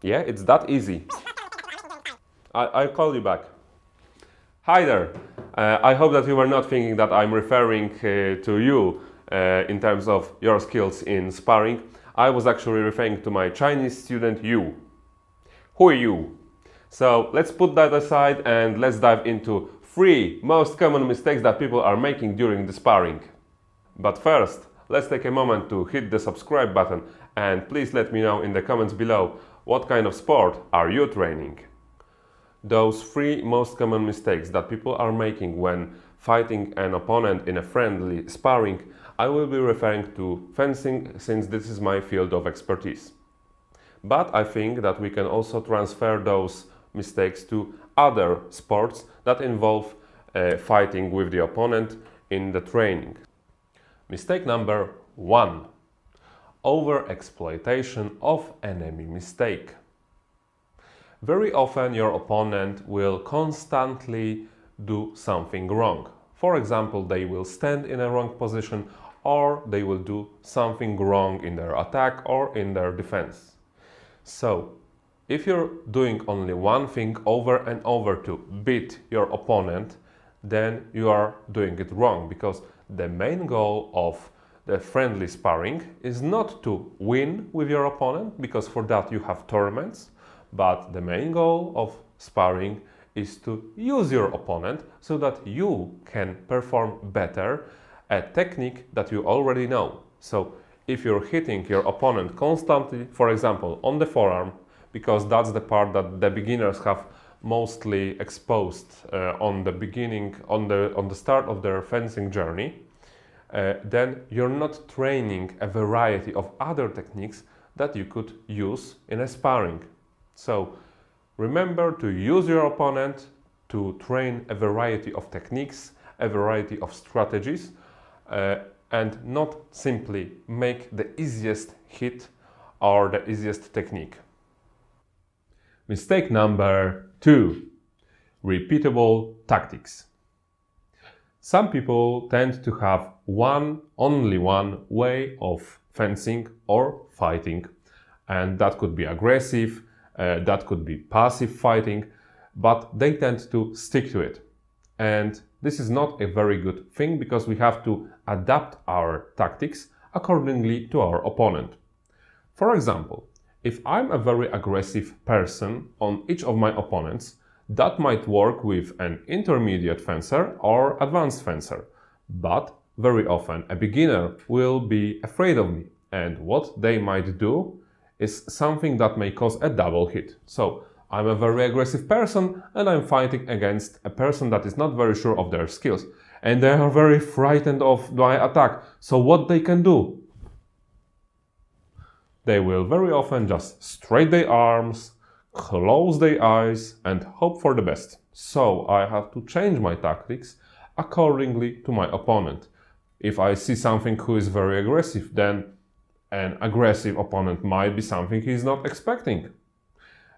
Yeah, it's that easy. I'll call you back. Hi there. I hope that you were not thinking that I'm referring to you in terms of your skills in sparring. I was actually referring to my Chinese student Yu. Who are you? So let's put that aside and let's dive into 3 most common mistakes that people are making during the sparring. But first, let's take a moment to hit the subscribe button and please let me know in the comments below what kind of sport are you training. Those 3 most common mistakes that people are making when fighting an opponent in a friendly sparring, I will be referring to fencing since this is my field of expertise. But I think that we can also transfer those mistakes to other sports that involve fighting with the opponent in the training. Mistake number 1. Overexploitation of enemy mistake. Very often your opponent will constantly do something wrong. For example, they will stand in a wrong position or they will do something wrong in their attack or in their defense. So, if you're doing only one thing over and over to beat your opponent, then you are doing it wrong, because the main goal of the friendly sparring is not to win with your opponent, because for that you have tournaments, but the main goal of sparring is to use your opponent so that you can perform better a technique that you already know. So if you're hitting your opponent constantly, for example, on the forearm, because that's the part that the beginners have mostly exposed on the beginning, on the start of their fencing journey, then you're not training a variety of other techniques that you could use in a sparring. So remember to use your opponent to train a variety of techniques, a variety of strategies, and not simply make the easiest hit or the easiest technique. Mistake number 2. Repeatable tactics. Some people tend to have only one way of fencing or fighting, and that could be aggressive, that could be passive fighting, but they tend to stick to it. And this is not a very good thing, because we have to adapt our tactics accordingly to our opponent. For example, if I'm a very aggressive person on each of my opponents, that might work with an intermediate fencer or advanced fencer, but very often a beginner will be afraid of me, and what they might do is something that may cause a double hit. So I'm a very aggressive person and I'm fighting against a person that is not very sure of their skills, and they are very frightened of my attack. So what they can do? They will very often just straight their arms, close their eyes and hope for the best. So I have to change my tactics accordingly to my opponent. If I see something who is very aggressive, then an aggressive opponent might be something he's not expecting.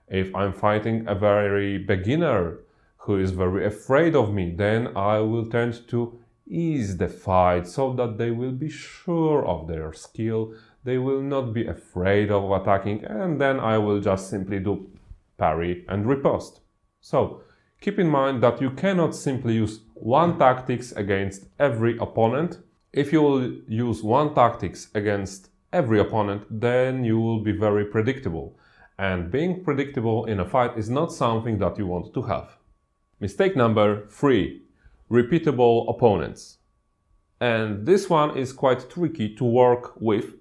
If I'm fighting a very beginner who is very afraid of me, then I will tend to ease the fight so that they will be sure of their skill, they will not be afraid of attacking, and then I will just simply do parry and riposte. So keep in mind that you cannot simply use one tactics against every opponent. If you will use one tactics against every opponent, then you will be very predictable. And being predictable in a fight is not something that you want to have. Mistake number 3. Repeatable opponents. And this one is quite tricky to work with,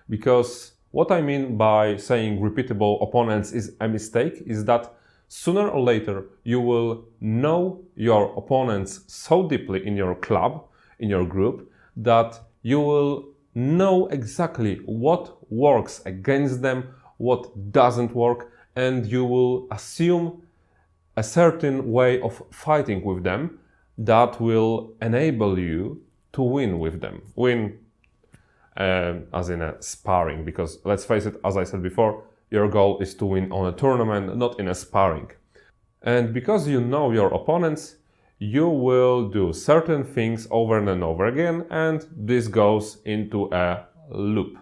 because what I mean by saying repeatable opponents is a mistake is that sooner or later you will know your opponents so deeply in your club, in your group, that you will know exactly what works against them, what doesn't work, and you will assume a certain way of fighting with them that will enable you to win with them. Win as in a sparring, because let's face it, as I said before, your goal is to win on a tournament, not in a sparring. And because you know your opponents, you will do certain things over and over again, and this goes into a loop.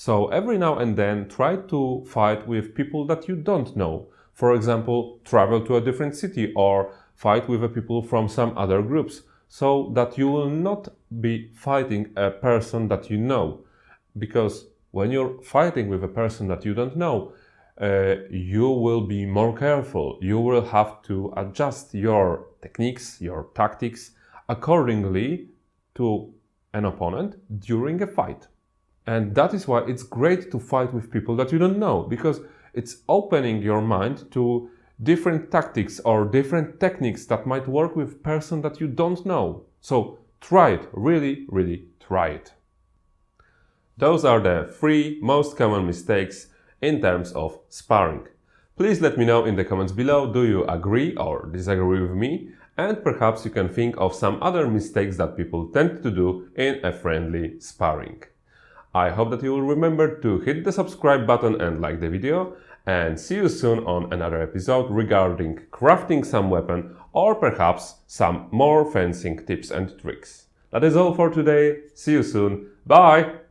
So every now and then try to fight with people that you don't know. For example, travel to a different city or fight with people from some other groups, so that you will not be fighting a person that you know. Because when you're fighting with a person that you don't know, you will be more careful. You will have to adjust your techniques, your tactics accordingly to an opponent during a fight. And that is why it's great to fight with people that you don't know, because it's opening your mind to different tactics or different techniques that might work with a person that you don't know. So try it, really, really try it. Those are the 3 most common mistakes in terms of sparring. Please let me know in the comments below, do you agree or disagree with me? And perhaps you can think of some other mistakes that people tend to do in a friendly sparring. I hope that you will remember to hit the subscribe button and like the video, and see you soon on another episode regarding crafting some weapon or perhaps some more fencing tips and tricks. That is all for today. See you soon. Bye!